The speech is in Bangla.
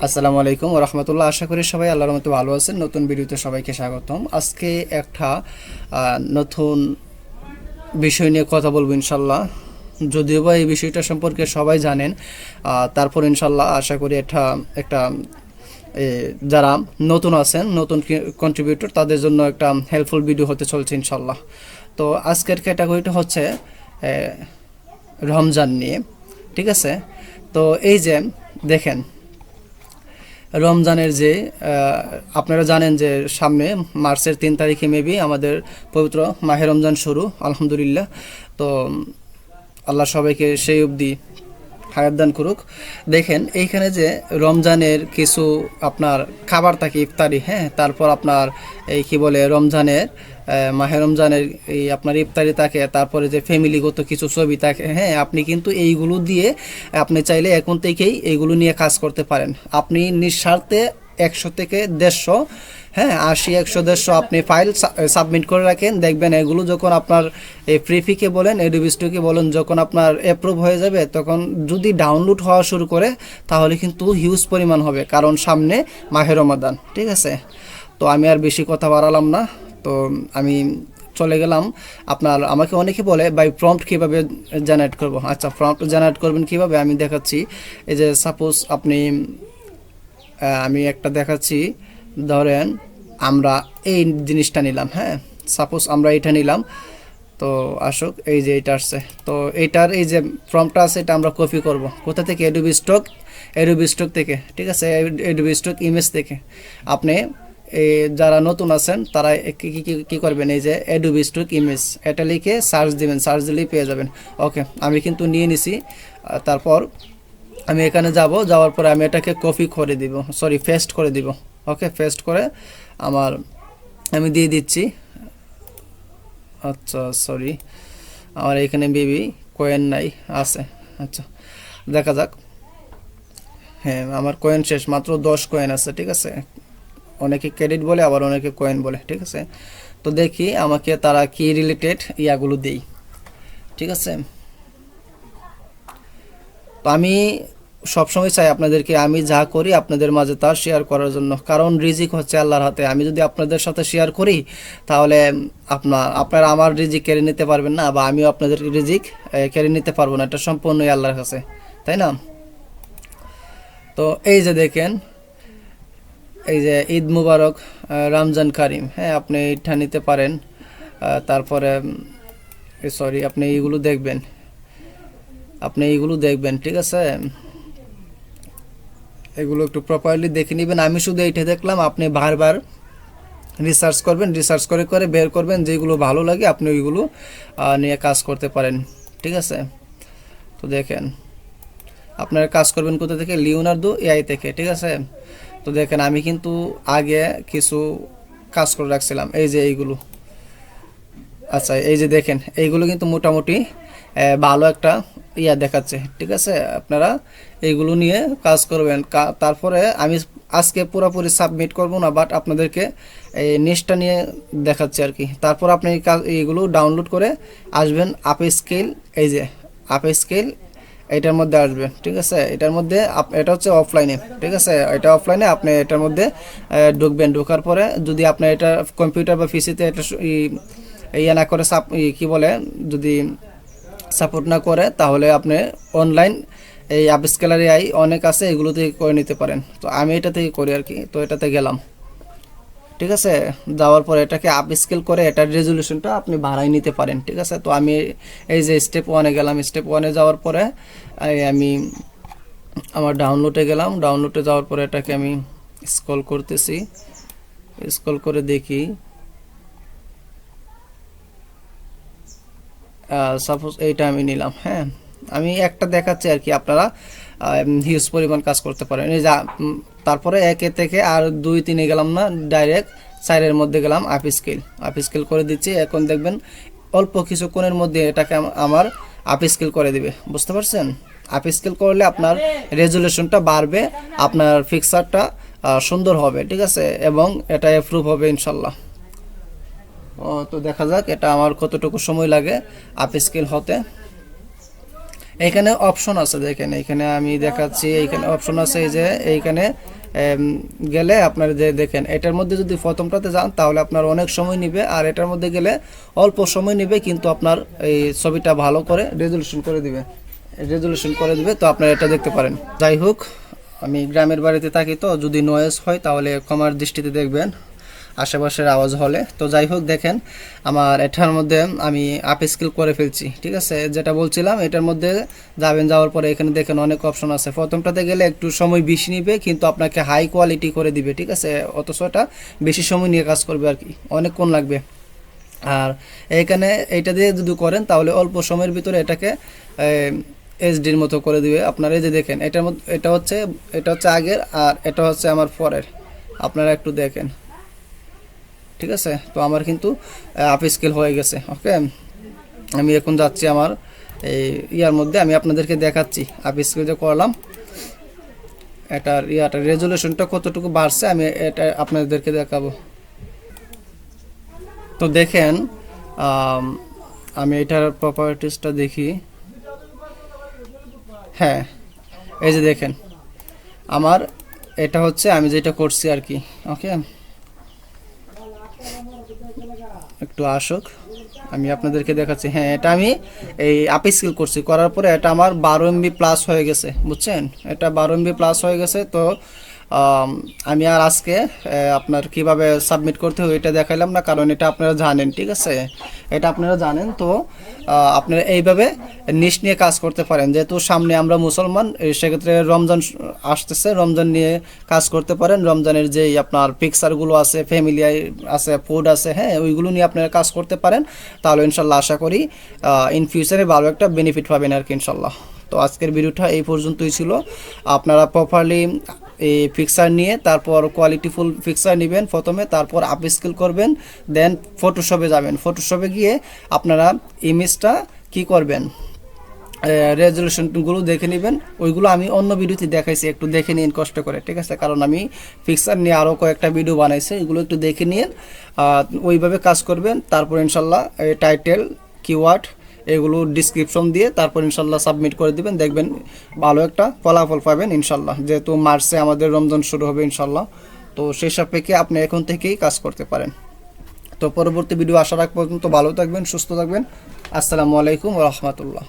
আসসালামু আলাইকুম ওয়া রাহমাতুল্লাহ। আশা করি সবাই আল্লাহর রহমতে ভালো আছেন। নতুন ভিডিওতে সবাইকে স্বাগতম। আজকে একটা নতুন বিষয় নিয়ে কথা বলবো ইনশাল্লাহ। যদিও বা এই বিষয়টা সম্পর্কে সবাই জানেন, তারপর ইনশাল্লাহ আশা করি এটা একটা যারা নতুন আছেন, নতুন কন্ট্রিবিউটর, তাদের জন্য একটা হেল্পফুল ভিডিও হতে চলছে ইনশাল্লাহ। তো আজকের ক্যাটাগরিটা হচ্ছে রমজান নিয়ে, ঠিক আছে? তো এই যে দেখেন, রমজানের যে আপনারা জানেন যে সামনে মার্চের 3 তারিখে মেবি আমাদের পবিত্র মাহে রমজান শুরু, আলহামদুলিল্লাহ। তো আল্লাহ সবাইকে সেই অবধি হায়াত দান করুক। দেখেন এইখানে যে রমজানের কিছু আপনার খাবার থাকে, ইফতারি, হ্যাঁ, তারপর আপনার এই কি বলে রমজানের মাহে রমজানের এই আপনার ইফতারি থাকে, তারপরে যে ফ্যামিলিগত কিছু ছবি থাকে, হ্যাঁ, আপনি কিন্তু এইগুলো দিয়ে আপনি চাইলে এখন থেকেই এইগুলো নিয়ে কাজ করতে পারেন। আপনি নিঃস্বার্থে 100 থেকে 150, হ্যাঁ, 80, 100, 150 আপনি ফাইল সাবমিট করে রাখেন। দেখবেন এগুলো যখন আপনার এই ফ্রিফিকে বলেন, এডোবি স্টুডিওকে বলেন, যখন আপনার অ্যাপ্রুভ হয়ে যাবে, তখন যদি ডাউনলোড হওয়া শুরু করে তাহলে কিন্তু হিউজ পরিমাণ হবে, কারণ সামনে মাহে রমাদান, ঠিক আছে? তো আমি আর বেশি কথা বাড়ালাম না, তো আমি চলে গেলাম। আমাকে অনেকে বলে ভাই প্রম্পট কীভাবে জেনারেট করব। আচ্ছা, প্রম্পট জেনারেট করবেন কীভাবে আমি দেখাচ্ছি। এই যে সাপোজ আমি একটা দেখাচ্ছি। ধরেন আমরা এই জিনিসটা নিলাম, হ্যাঁ, সাপোজ আমরা এটা নিলাম। তো আসুক, এই যে এটা আসছে, তো এইটার এই যে প্রম্পটটা আছে, এটা আমরা কপি করব কোথা থেকে? এডোবি স্টক থেকে, ঠিক আছে? এডোবি স্টক ইমেজ থেকে। আপনি এই যারা নতুন আছেন তারা কি করবেন, এই যে এডোবি স্টক ইমেজ এটা লিখে সার্চ দিবেন, সার্চ দিলেই পেয়ে যাবেন। ওকে, আমি কিন্তু নিয়ে নিছি। তারপর আমি এখানে যাওয়ার পরে আমি এটাকে কপি করে দিব, সরি পেস্ট করে দিব। ওকে, পেস্ট করে আমি দিয়ে দিচ্ছি। আচ্ছা, সরি, আমার এখানে বেবি কয়েন নাই, আছে। আচ্ছা, দেখা যাক। হ্যাঁ, আমার কয়েন শেষ, মাত্র 10 কয়েন আছে, ঠিক আছে? অনেকে ক্রেডিট বলে, আবার অনেকে কয়েন বলে, ঠিক আছে? তো দেখি আমাকে তারা কি রিলেটেড ইয়াগুলো দেই, ঠিক আছে? তো আমি সবসময় চাই আপনাদেরকে, আমি যা করি আপনাদের মাঝে তা শেয়ার করার জন্য, কারণ রিজিক হচ্ছে আল্লাহর হাতে। আমি যদি আপনাদের সাথে শেয়ার করি তাহলে আপনারা আমার রিজিক কেড়ে নিতে পারবেন না, বা আমিও আপনাদের রিজিক কেড়ে নিতে পারবো না। এটা সম্পূর্ণই আল্লাহর কাছে, তাই না? তো এই যে দেখেন, এই যে ঈদ মুবারক, রমজান কারিম, হ্যাঁ, আপনি এটা নিতে পারেন। তারপরে সরি, আপনি এইগুলো দেখবেন, ঠিক আছে? এগুলো একটু প্রপারলি দেখে নেবেন। আমি শুধু এইটা দেখলাম, আপনি বারবার রিসার্চ করবেন, রিসার্চ করে করে বের করবেন, যেগুলো ভালো লাগে আপনি ওইগুলো নিয়ে কাজ করতে পারেন, ঠিক আছে? তো দেখেন, আপনারা কাজ করবেন কোথা থেকে? লিওনার্দো এআই থেকে, ঠিক আছে? তো দেখেন, আমি কিন্তু আগে কিছু কাজ করে রাখছিলাম, এই যে এইগুলো। আচ্ছা, এই যে দেখেন, এইগুলো কিন্তু মোটামুটি ভালো একটা দেখাচ্ছে, ঠিক আছে? আপনারা এইগুলো নিয়ে কাজ করবেন। তারপরে আমি আজকে পুরোপুরি সাবমিট করব না, বাট আপনাদেরকে এই নিচটা নিয়ে দেখাচ্ছি আর কি। তারপর আপনি এইগুলো ডাউনলোড করে আসবেন আপে স্কেল, এই যে আপে স্কেল, এটার মধ্যে আসবেন, ঠিক আছে? এটার মধ্যে এটা হচ্ছে অফলাইনে, ঠিক আছে? এটা অফলাইনে আপনি এটার মধ্যে ঢুকবেন। ঢোকার পরে যদি আপনার এটা কম্পিউটার বা পিসিতে এটা ইয়ে না করে, কি বলে, যদি সাপোর্ট না করে, তাহলে আপনি অনলাইন এই আপস্কেলার এআই অনেক আছে, এগুলো থেকে করে নিতে পারেন। তো আমি এটা থেকে করি আর কি। তো এটাতে গেলাম, ঠিক আছে? যাওয়ার পরে এটাকে আপস্কেল করে এটার রেজলিউশনটা আপনি বাড়াই নিতে পারেন, ঠিক আছে? তো আমি এই যে স্টেপ 1-এ গেলাম। স্টেপ 1-এ যাওয়ার পরে আমি আমার ডাউনলোডে গেলাম। ডাউনলোডে যাওয়ার পরে এটাকে আমি স্ক্রল করতেছি, স্ক্রল করে দেখি। সাপোজ এইটা আমি নিলাম, হ্যাঁ, আমি একটা দেখাচ্ছি আর কি, আপনারা হিউজ পরিমাণ কাজ করতে পারেন। এই যা তারপরে 1 থেকে আর 2-3-এ গেলাম না, ডাইরেক্ট 4-এর মধ্যে গেলাম। আপস্কেল করে দিচ্ছি। এখন দেখবেন অল্প কিছুক্ষণের মধ্যে এটাকে আমার আপস্কেল করে দিবে, বুঝতে পারছেন? আপস্কেল করলে আপনার রেজুলেশনটা বাড়বে, আপনার পিকচারটা সুন্দর হবে, ঠিক আছে? এবং এটা অ্যাপ্রুভ হবে ইনশাল্লাহ। তো দেখা যাক এটা আমার কতটুকু সময় লাগে আপস্কেল হতে। এখানে অপশন আছে দেখেন, এখানে আমি দেখাচ্ছি, এইখানে অপশন আছে এই যে এইখানে গেলে আপনার যে দেখেন এটার মধ্যে যদি প্রথমটাতে যান তাহলে আপনার অনেক সময় নেবে, আর এটার মধ্যে গেলে অল্প সময় নেবে কিন্তু আপনার এই ছবিটা ভালো করে রেজলিউশন করে দিবে, তো আপনারা এটা দেখতে পারেন। যাই হোক, আমি গ্রামের বাড়িতে থাকি, তো যদি নয়েজ হয় তাহলে ক্ষমার দৃষ্টিতে দেখবেন, আশেপাশের আওয়াজ হলে। তো যাই হোক, দেখেন আমার এটার মধ্যে আমি আপ স্কেল করে ফেলছি, ঠিক আছে। যেটা বলছিলাম, এটার মধ্যে যাওয়ার পরে এখানে দেখেন অনেক অপশন আছে। প্রথমটাতে গেলে একটু সময় বেশি নিবে কিন্তু আপনাকে হাই কোয়ালিটি করে দিবে, ঠিক আছে, অথচ এটা বেশি সময় নিয়ে কাজ করবে আর কি, অনেকক্ষণ লাগবে। আর এইখানে এইটা দিয়ে যদি করেন তাহলে অল্প সময়ের ভিতরে এটাকে এইচডির মতো করে দিবে। আপনারা এই যে দেখেন এটার মধ্যে এটা হচ্ছে আগের, আর এটা হচ্ছে আমার পরের, আপনারা একটু দেখেন, ঠিক আছে। তো আমার কিন্তু আপ স্কেল হয়ে গেছে। ওকে, আমি এখন যাচ্ছি আমার এই ইয়ার মধ্যে, আমি আপনাদেরকে দেখাচ্ছি আপ স্কেল যে করলাম, এটার রেজলিউশনটা কতটুকু বাড়ছে আমি এটা আপনাদেরকে দেখাবো। তো দেখেন আমি এটার প্রপার্টিসটা দেখি। হ্যাঁ, এই যে দেখেন আমার এটা হচ্ছে আমি যেটা করছি আর কি। ওকে, একটু আসুক, আমি আপনাদেরকে দেখাচ্ছি। হ্যাঁ, এটা আমি এই আপ স্কেল করছি, করার পরে এটা আমার 12 MB প্লাস হয়ে গেছে, বুঝছেন, এটা 12 MB প্লাস হয়ে গেছে। তো আমি আর আজকে আপনার কিভাবে সাবমিট করতে হয় এটা দেখাইলাম না, কারণ এটা আপনারা জানেন, ঠিক আছে, এটা আপনারা জানেন। তো আপনারা এইভাবে নিয়ে কাজ করতে পারেন, যেহেতু সামনে আমরা মুসলমান, সেক্ষেত্রে রমজান আসতেছে, রমজান নিয়ে কাজ করতে পারেন। রমজানের যেই আপনার পিকচারগুলো আছে, ফ্যামিলি আছে, ফুড আছে, হ্যাঁ, ওইগুলো নিয়ে আপনারা কাজ করতে পারেন, তাহলে ইনশাল্লাহ আশা করি ইন ফিউচারে ভালো একটা বেনিফিট পাবেন আর কি ইনশাল্লাহ। তো আজকের ভিডিওটা এই পর্যন্তই ছিল। আপনারা প্রপারলি এই পিকচার নিয়ে তারপর কোয়ালিটিফুল পিকচার নেবেন প্রথমে, তারপর আপ স্কেল করবেন, দেন ফটোশপে যাবেন। ফটোশপে গিয়ে আপনারা ইমেজটা কি করবেন, রেজলিউশনগুলো দেখে নেবেন। ওইগুলো আমি অন্য ভিডিওতে দেখাইছি, একটু দেখে নিন কষ্ট করে, ঠিক আছে, কারণ আমি পিকচার নিয়ে আরও কয়েকটা ভিডিও বানাইছি, এগুলো একটু দেখে নিন, ওইভাবে কাজ করবেন। তারপর ইনশাল্লাহ টাইটেল, কিওয়ার্ড এগুলো ডিসক্রিপশন দিয়ে তারপর ইনশাল্লাহ সাবমিট করে দিবেন, দেখবেন ভালো একটা ফলাফল পাবেন ইনশাল্লাহ। যেহেতু মার্চে আমাদের রমজান শুরু হবে ইনশাল্লাহ, তো সেই সাপেক্ষে আপনি এখন থেকেই কাজ করতে পারেন। তো পরবর্তী ভিডিও আসার আগ পর্যন্ত ভালো থাকবেন, সুস্থ থাকবেন। আসসালামু আলাইকুম ওয়া রাহমাতুল্লাহ।